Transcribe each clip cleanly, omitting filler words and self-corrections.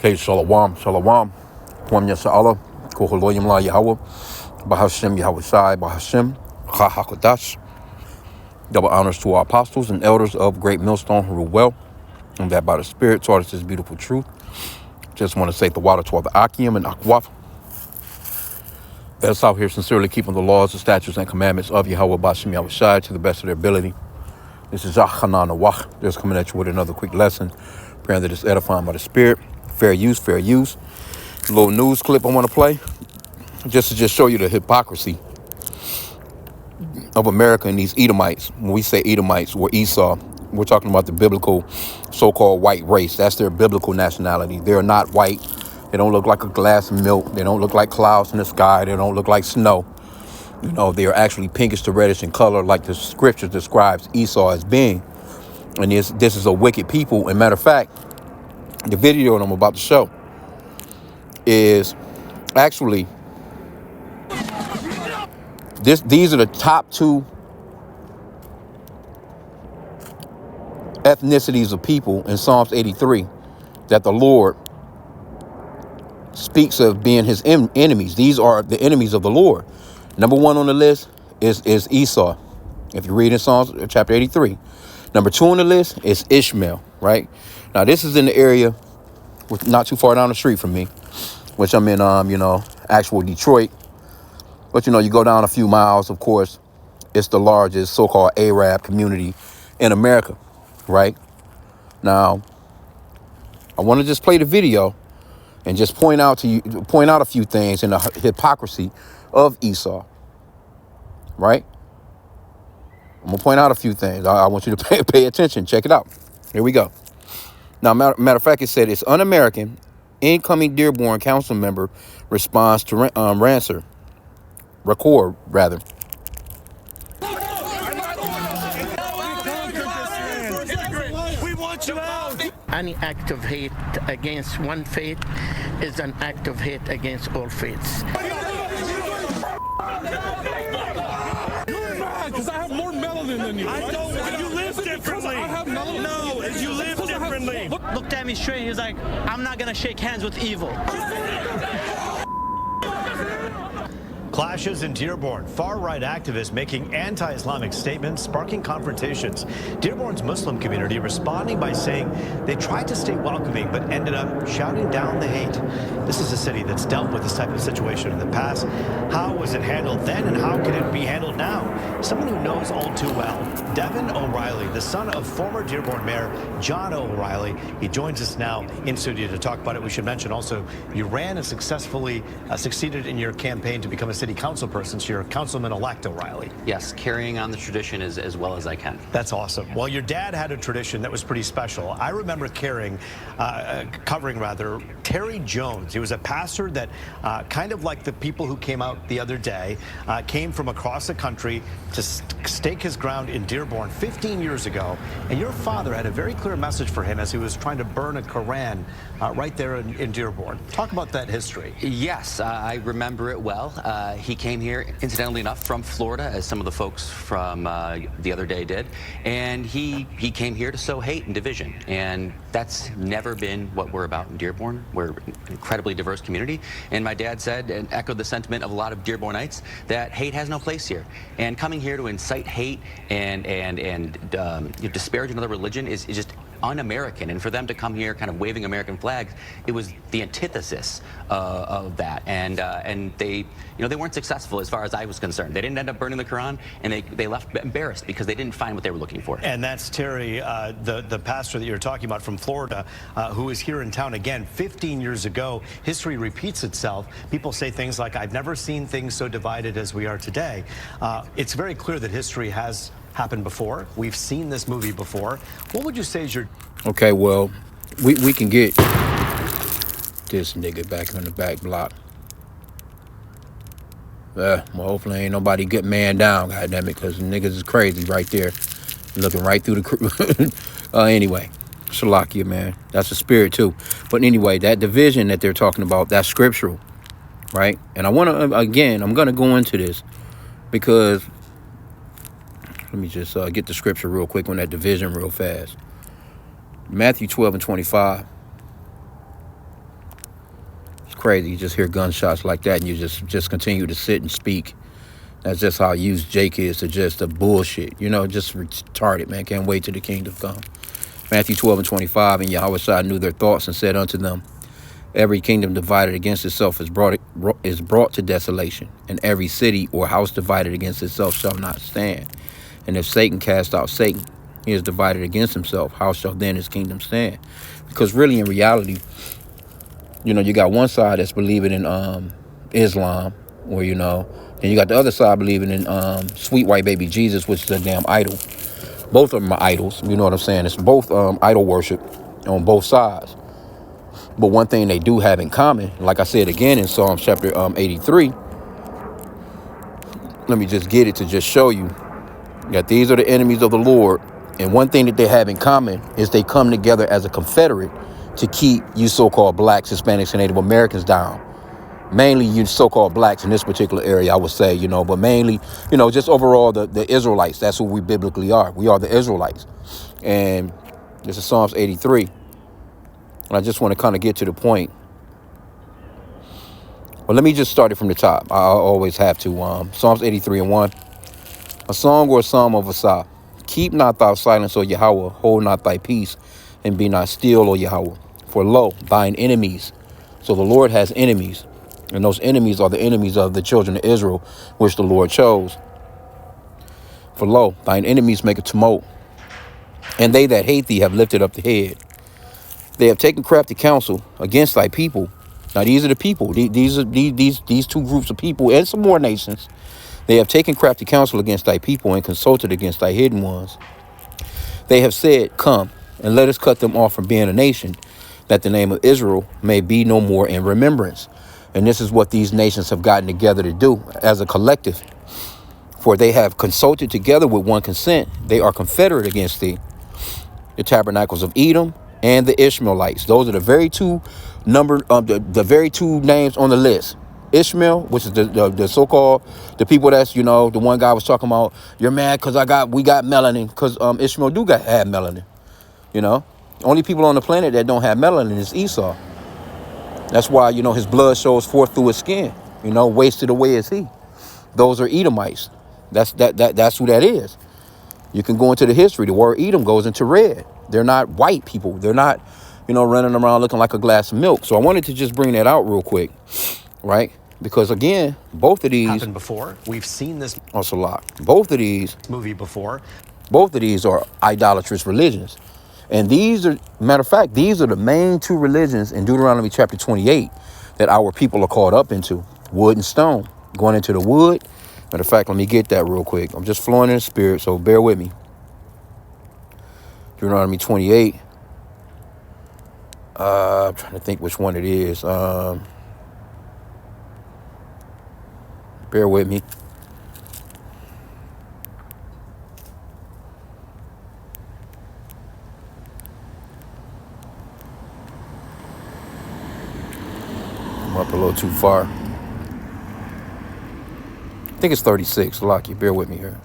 Okay, Shalom, Shalom. Kwam Yasa Allah, Koholoyim La Yahweh, Bahashem Yahweh Shai, Bahashem, Chahakodash. Double honors to our apostles and elders of Great Millstone who rule well, and that by the Spirit taught us this beautiful truth. Just want to say the water toward the Akim and Akwaf. That's out here sincerely keeping the laws, the statutes, and commandments of Yahweh Bahashem Yahweh Shai to the best of their ability. This is Zachanan Awach. Just coming at you with another quick lesson. Praying that it's edifying by the Spirit. Fair use, fair use. A little news clip I want to play. Just to show you the hypocrisy of America and these Edomites. When we say Edomites or Esau, we're talking about the biblical so-called white race. That's their biblical nationality. They're not white. They don't look like a glass of milk. They don't look like clouds in the sky. They don't look like snow. You know, they are actually pinkish to reddish in color like the scripture describes Esau as being. And this is a wicked people. And matter of fact, the video that I'm about to show is actually these are the top two ethnicities of people in Psalms 83 that the Lord speaks of being his enemies. These are the enemies of the Lord. Number one on the list is Esau. If you read in Psalms chapter 83. Number two on the list is Ishmael, right? Now this is in the area not too far down the street from me, which I'm in, actual Detroit. But, you go down a few miles, of course, it's the largest so-called Arab community in America, right? Now, I want to just play the video and just point out a few things in the hypocrisy of Esau, right? I'm going to point out a few things. I want you to pay attention. Check it out. Here we go. Now, matter of fact, it said it's un-American. Incoming Dearborn council member responds to record. We want you out. Any act of hate against one faith is an act of hate against all faiths. Because I have more melanin than you. I don't. You live differently. I have melanin. No, you live differently. Looked at me straight. He was like, "I'm not gonna shake hands with evil." Clashes in Dearborn. Far-right activists making anti-Islamic statements, sparking confrontations. Dearborn's Muslim community responding by saying they tried to stay welcoming but ended up shouting down the hate. This is a city that's dealt with this type of situation in the past. How was it handled then and how can it be handled now? Someone who knows all too well. Devin O'Reilly, the son of former Dearborn Mayor John O'Reilly. He joins us now in studio to talk about it. We should mention also you ran and successfully succeeded in your campaign to become a city council person, so you're Councilman-elect O'Reilly. Yes, carrying on the tradition as well as I can. That's awesome. Well, your dad had a tradition that was pretty special. I remember covering Terry Jones. He was a pastor that kind of like the people who came out the other day, came from across the country to stake his ground in Dearborn 15 years ago. And your father had a very clear message for him as he was trying to burn a Koran right there in Dearborn. Talk about that history. Yes, I remember it well. He came here, incidentally enough, from Florida, as some of the folks from the other day did. And he came here to sow hate and division. And that's never been what we're about in Dearborn. We're an incredibly diverse community. And my dad said, and echoed the sentiment of a lot of Dearbornites, that hate has no place here. And coming here to incite hate and disparage another religion is just un-American. And for them to come here kind of waving American flags, it was the antithesis of that. And they weren't successful as far as I was concerned. They didn't end up burning the Quran, and they left embarrassed because they didn't find what they were looking for. And that's Terry, the pastor that you're talking about from Florida, who is here in town again 15 years ago. History repeats itself. People say things like, I've never seen things so divided as we are today. It's very clear that history has happened before. We've seen this movie before. What would you say is your... Okay, well, we can get this nigga back on the back block. Well, hopefully ain't nobody get man down, goddammit, because the niggas is crazy right there. Looking right through the... anyway, Shalakia, man. That's a spirit, too. But anyway, that division that they're talking about, that's scriptural, right? And I want to, again, I'm going to go into this because... Let me just get the scripture real quick on that division real fast. Matthew 12 and 25. crazy. You just hear gunshots like that, and you just continue to sit and speak. That's just how used Jake is to just the bullshit. You know, just retarded, man. Can't wait till the kingdom come. Matthew 12:25, and Yahushua knew their thoughts and said unto them, every kingdom divided against itself is brought to desolation, and every city or house divided against itself shall not stand. And if Satan cast out Satan, he is divided against himself. How shall then his kingdom stand? Because really, in reality, you know, you got one side that's believing in Islam, or, you know, then you got the other side believing in sweet white baby Jesus, which is a damn idol. Both of them are idols. You know what I'm saying? It's both idol worship on both sides. But one thing they do have in common, like I said again in Psalms chapter 83, let me just get it to just show you that these are the enemies of the Lord. And one thing that they have in common is they come together as a confederate to keep you so-called blacks, Hispanics, and Native Americans down. Mainly you so-called blacks in this particular area, I would say, you know, but mainly, you know, just overall the Israelites. That's who we biblically are. We are the Israelites. And this is Psalms 83. And I just want to kind of get to the point. Well, let me just start it from the top. I always have to. Psalms 83:1. A song or a psalm of Asaph. Keep not thou silence, O Yahweh. Hold not thy peace, and be not still, O Yahweh. For lo, thine enemies. So the Lord has enemies. And those enemies are the enemies of the children of Israel, which the Lord chose. For lo, thine enemies make a tumult, and they that hate thee have lifted up the head. They have taken crafty counsel against thy people. Now these are the people. These are these two groups of people and some more nations. They have taken crafty counsel against thy people and consulted against thy hidden ones. They have said, come, and let us cut them off from being a nation, that the name of Israel may be no more in remembrance. And this is what these nations have gotten together to do as a collective. For they have consulted together with one consent. They are confederate against thee. The tabernacles of Edom and the Ishmaelites. Those are the very two the very two names on the list. Ishmael, which is the so-called, the people that's, you know, the one guy was talking about, you're mad because we got melanin, because Ishmael have melanin. You know, only people on the planet that don't have melanin is Esau. That's why, you know, his blood shows forth through his skin, you know, wasted away is he. Those are Edomites. That's who that is. You can go into the history. The word Edom goes into red. They're not white people. They're not, you know, running around looking like a glass of milk. So I wanted to just bring that out real quick, right? Because again, both of these happened before. We've seen this also a lot. Both of these movie before. Both of these are idolatrous religions. And these are, matter of fact, these are the main two religions in Deuteronomy chapter 28 that our people are caught up into. Wood and stone. Going into the wood. Matter of fact, let me get that real quick. I'm just flowing in the spirit, so bear with me. Deuteronomy 28. I'm trying to think which one it is. Bear with me. I'm up a little too far. I think it's 36. Lucky, bear with me here.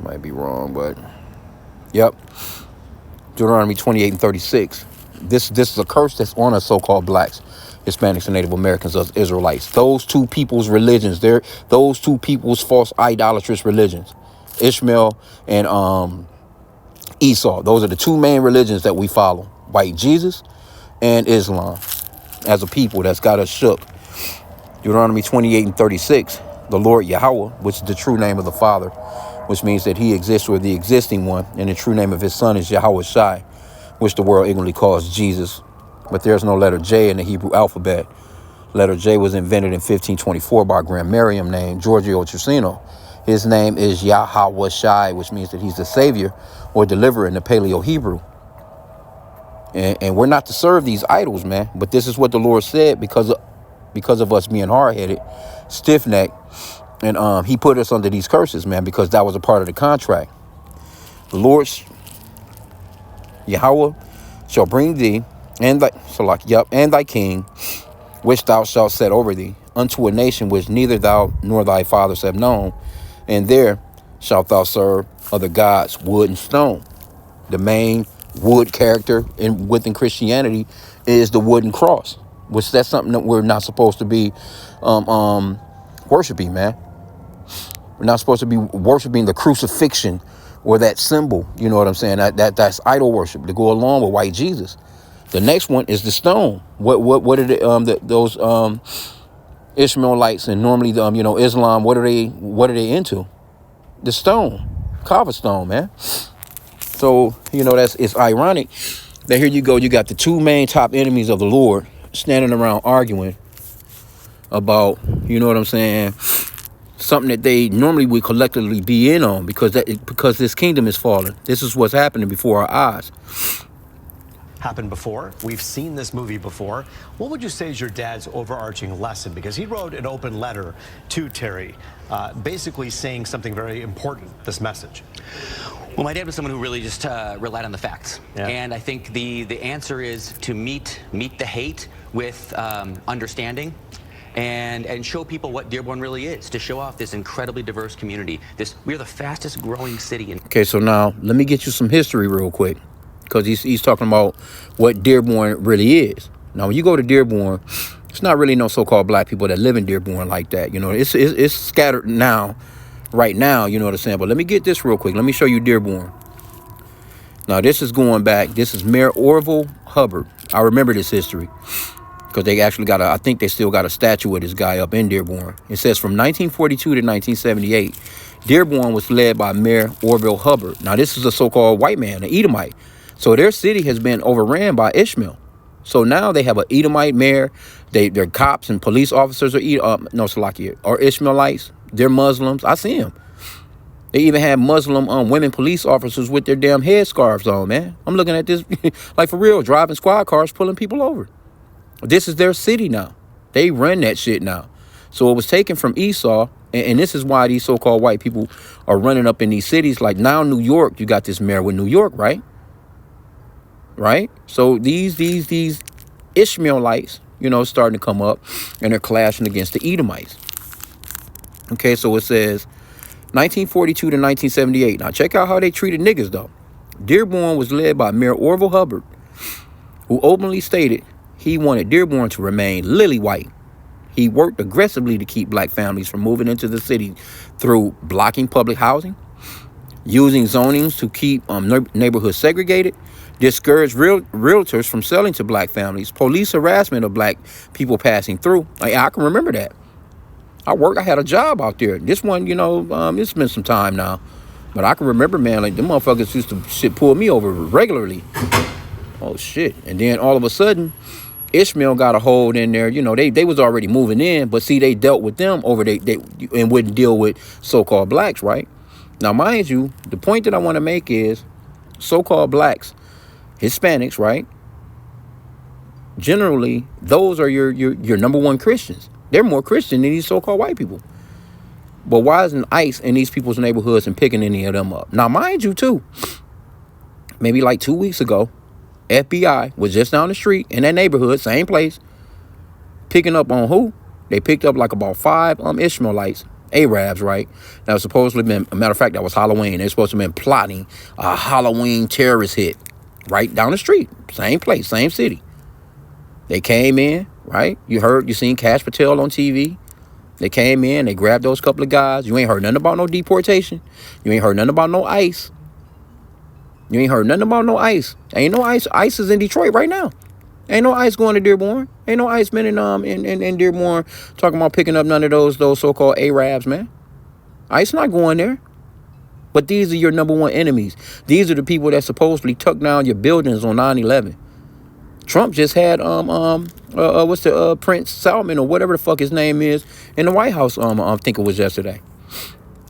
Might be wrong, but yep. Deuteronomy 28 and 36. This is a curse that's on us so-called blacks, Hispanics, and Native Americans, us Israelites. Those two people's religions, those two people's false idolatrous religions, Ishmael and Esau. Those are the two main religions that we follow: white Jesus and Islam. As a people, that's got us shook. Deuteronomy 28 and 36. The Lord Yahweh, which is the true name of the Father, which means that he exists or the existing one, and the true name of his son is Yahweh Shai, which the world ignorantly calls Jesus. But there's no letter J in the Hebrew alphabet. Letter J was invented in 1524 by Grand Miriam named Giorgio Trissino. His name is Yahweh Shai, which means that he's the savior or deliverer in the Paleo-Hebrew. And we're not to serve these idols, man. But this is what the Lord said because of us being hard-headed, stiff-necked. And he put us under these curses, man, because that was a part of the contract. The Lord, Yahweh, shall bring thee and thy king, which thou shalt set over thee, unto a nation which neither thou nor thy fathers have known. And there shalt thou serve other gods, wood and stone. The main wood character within Christianity is the wooden cross. which that's something that we're not supposed to be worshiping, man. We're not supposed to be worshiping the crucifixion or that symbol. You know what I'm saying? That's idol worship to go along with white Jesus. The next one is the stone. What are those Ishmaelites and normally Islam? What are they into? The stone, Kaaba stone, man. So it's ironic that here you go. You got the two main top enemies of the Lord standing around arguing about, you know what I'm saying, something that they normally would collectively be in on because this kingdom is falling. This is what's happening before our eyes. Happened before. We've seen this movie before. What would you say is your dad's overarching lesson? Because he wrote an open letter to Terry, basically saying something very important, this message. Well, my dad was someone who really just relied on the facts. Yeah. And I think the answer is to meet the hate with understanding and show people what Dearborn really is, to show off this incredibly diverse community. We're the fastest growing city in... Okay, so now let me get you some history real quick, because he's talking about what Dearborn really is. Now, when you go to Dearborn, it's not really no so-called black people that live in Dearborn like that. It's scattered now, right now, you know what I'm saying? But let me get this real quick. Let me show you Dearborn. Now, this is going back. This is Mayor Orville Hubbard. I remember this history because they actually I think they still got a statue of this guy up in Dearborn. It says from 1942 to 1978, Dearborn was led by Mayor Orville Hubbard. Now, this is a so-called white man, an Edomite. So their city has been overran by Ishmael. So now they have an Edomite mayor. Their cops and police officers are Ishmaelites. They're Muslims. I see them. They even have Muslim women police officers with their damn headscarves on, man. I'm looking at this like for real, driving squad cars, pulling people over. This is their city now. They run that shit now. So it was taken from Esau, and this is why these so-called white people are running up in these cities. Like now New York, you got this mayor with New York, right? Right? So these Ishmaelites, starting to come up, and they're clashing against the Edomites. Okay, so it says 1942 to 1978. Now check out how they treated niggas, though. Dearborn was led by Mayor Orville Hubbard, who openly stated he wanted Dearborn to remain lily white. He worked aggressively to keep black families from moving into the city through blocking public housing, using zonings to keep neighborhoods segregated, discouraged realtors from selling to black families, police harassment of black people passing through. I can remember that. I had a job out there. This one, it's been some time now. But I can remember, man, like them motherfuckers used to pull me over regularly. Oh, shit. And then all of a sudden, Ishmael got a hold in there. They was already moving in, but see, they dealt with them over and wouldn't deal with so-called blacks, right? Now, mind you, the point that I want to make is so-called blacks, Hispanics, right? Generally, those are your number one Christians. They're more Christian than these so-called white people. But why isn't ICE in these people's neighborhoods and picking any of them up? Now, mind you, too, maybe like 2 weeks ago, FBI was just down the street in that neighborhood, same place, picking up on who? They picked up like about 5 Ishmaelites, Arabs, right? That was supposedly been, a matter of fact, that was Halloween. They're supposed to have been plotting a Halloween terrorist hit right down the street, same place, same city. They came in, right? You seen Cash Patel on TV. They came in, they grabbed those couple of guys. You ain't heard nothing about no deportation. You ain't heard nothing about no ICE. You ain't heard nothing about no ICE. Ain't no ICE. ICE is in Detroit right now. Ain't no ICE going to Dearborn. Ain't no ICE men in Dearborn talking about picking up none of those so-called Arabs, man. ICE not going there. But these are your number one enemies. These are the people that supposedly took down your buildings on 9/11. Trump just had Prince Salman or whatever the fuck his name is in the White House. I think it was yesterday,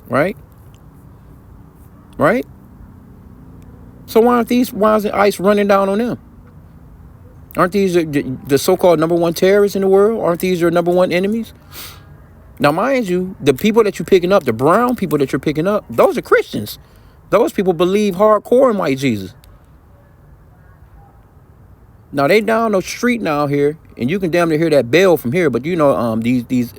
right? So why isn't ICE running down on them? Aren't these the so-called number one terrorists in the world? Aren't these your number one enemies? Now, mind you, the people that you're picking up, the brown people that you're picking up, those are Christians. Those people believe hardcore in white Jesus. Now, they down the street now here, and you can damn near hear that bell from here. But these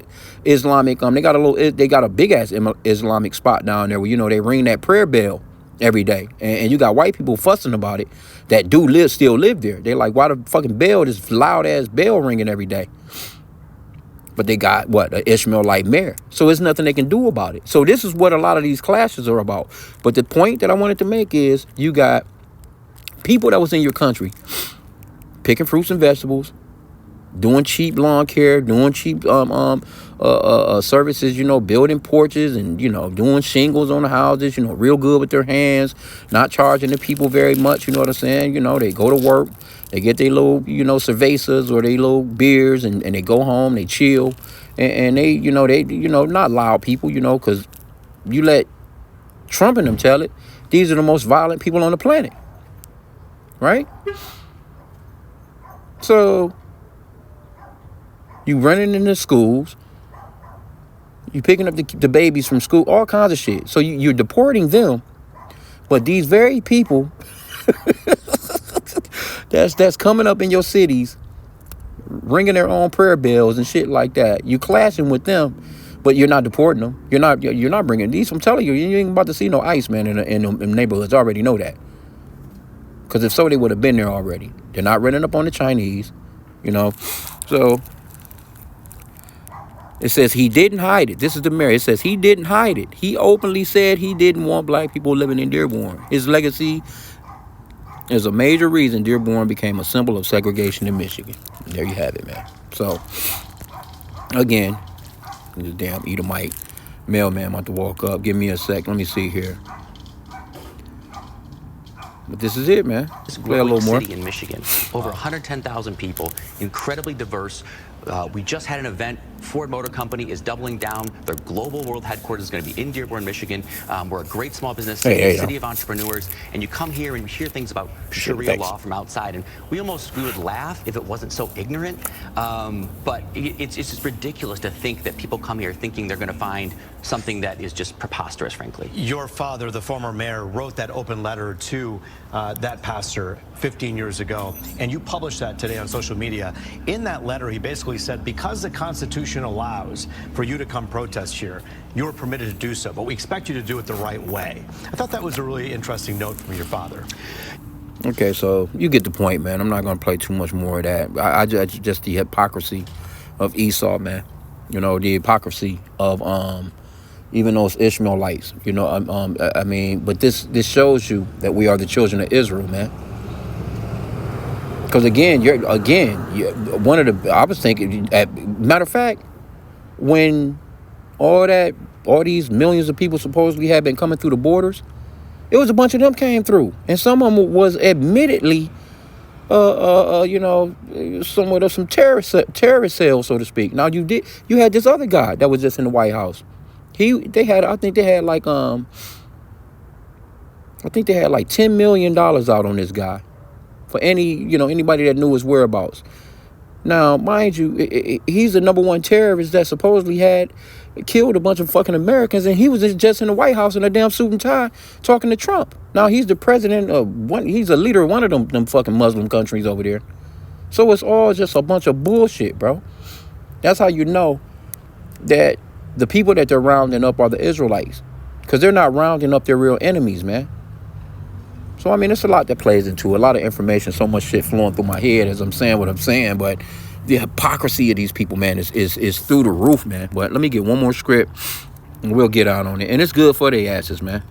Islamic, they got a big ass Islamic spot down there where they ring that prayer bell every day. And you got white people fussing about it that do still live there. They're like, why the fucking bell, this loud ass bell ringing every day? But they got what, an Ishmaelite mayor. So there's nothing they can do about it. So this is what a lot of these clashes are about. But the point that I wanted to make is you got people that was in your country picking fruits and vegetables, doing cheap lawn care, doing cheap services, building porches and, doing shingles on the houses, real good with their hands, not charging the people very much, you know what I'm saying? They go to work, they get their little, cervezas or their little beers and they go home, they chill. And they, not loud people, because you let Trump and them tell it, these are the most violent people on the planet, right? So you running into schools, you picking up the babies from school, all kinds of shit. So you're deporting them, but these very people that's coming up in your cities, ringing their own prayer bells and shit like that. You clashing with them, but you're not deporting them. You're not bringing these. I'm telling you, you ain't about to see no ICE, man, in them neighborhoods. I already know that. Because if so, they would have been there already. They're not running up on the Chinese, So it says he didn't hide it. This is the mayor. It says he didn't hide it. He openly said he didn't want black people living in Dearborn. His legacy is a major reason Dearborn became a symbol of segregation in Michigan. And there you have it, man. So, again, this damn Edomite mailman about to walk up. Give me a sec. Let me see here. But this is it, man. It's play a little more. City in Michigan. Over 110,000 people, incredibly diverse. We just had an event. Ford Motor Company is doubling down. Their global world headquarters is going to be in Dearborn, Michigan. We're a great small business city, city of entrepreneurs. And you come here and you hear things about Sharia law from outside. And we would laugh if it wasn't so ignorant. But it's just ridiculous to think that people come here thinking they're going to find something that is just preposterous, frankly. Your father, the former mayor, wrote that open letter to that pastor 15 years ago. And you published that today on social media. In that letter, he basically said, because the Constitution allows for you to come protest here, you're permitted to do so, but we expect you to do it the right way. I thought that was a really interesting note from your father. Okay, so you get the point, man. I'm not going to play too much more of that. I just the hypocrisy of Esau, man. The hypocrisy of even those Ishmaelites. I mean, but this shows you that we are the children of Israel, man. Because one of the, I was thinking, matter of fact, when all these millions of people supposedly had been coming through the borders, it was a bunch of them came through, and some of them was admittedly, somewhat of some terrorist cells, so to speak. Now you had this other guy that was just in the White House. I think they had like $10 million out on this guy. For anybody that knew his whereabouts. Now, mind you, he's the number one terrorist that supposedly had killed a bunch of fucking Americans, and he was just in the White House in a damn suit and tie talking to Trump. Now he's the president of he's a leader of one of them fucking Muslim countries over there. So it's all just a bunch of bullshit, bro. That's how you know that the people that they're rounding up are the Israelites, because they're not rounding up their real enemies, man. So, I mean, it's a lot that plays into it. A lot of information, so much shit flowing through my head as I'm saying what I'm saying. But the hypocrisy of these people, man, is through the roof, man. But let me get one more script and we'll get out on it. And it's good for their asses, man.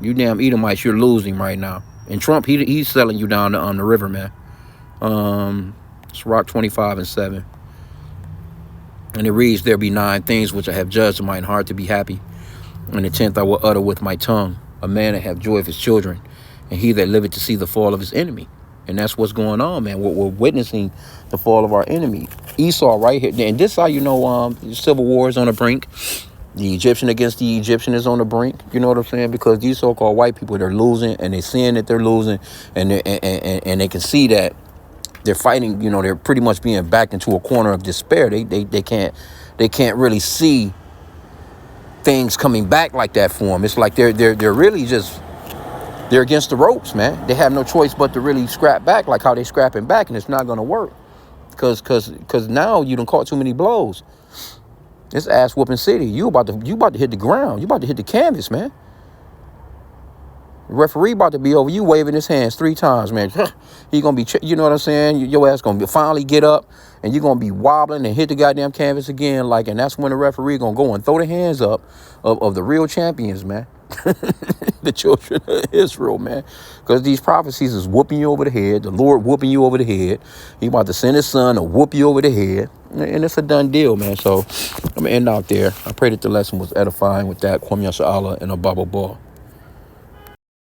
You damn Edomites, you're losing right now. And Trump, he's selling you down on the river, man. It's Rock 25:7. And it reads, there be 9 things which I have judged in mine heart to be happy. And the 10th I will utter with my tongue. A man that have joy of his children, and he that liveth to see the fall of his enemy. And that's what's going on, man. We're witnessing the fall of our enemy. Esau right here. And this is how you know civil war is on the brink. The Egyptian against the Egyptian is on the brink. You know what I'm saying? Because these so-called white people, they're losing, and they're seeing that they're losing, and they can see that they're fighting. They're pretty much being backed into a corner of despair. They can't really see things coming back like that for them. It's like they're really just, they're against the ropes, man. They have no choice but to really scrap back like how they scrapping back, and it's not going to work because now you done caught too many blows. This ass whooping city, you about to hit the ground. You about to hit the canvas, man. The referee about to be over. You waving his hands 3 times, man. He gonna be, you know what I'm saying? Your ass gonna finally get up, and you're gonna be wobbling and hit the goddamn canvas again. Like, and that's when the referee gonna go and throw the hands up of the real champions, man. The children of Israel, man. Because these prophecies is whooping you over the head. The Lord whooping you over the head. He about to send his son to whoop you over the head. And it's a done deal, man. So I'm going to end out there. I pray that the lesson was edifying with that. Kwame Yasha Allah and a Bible ball.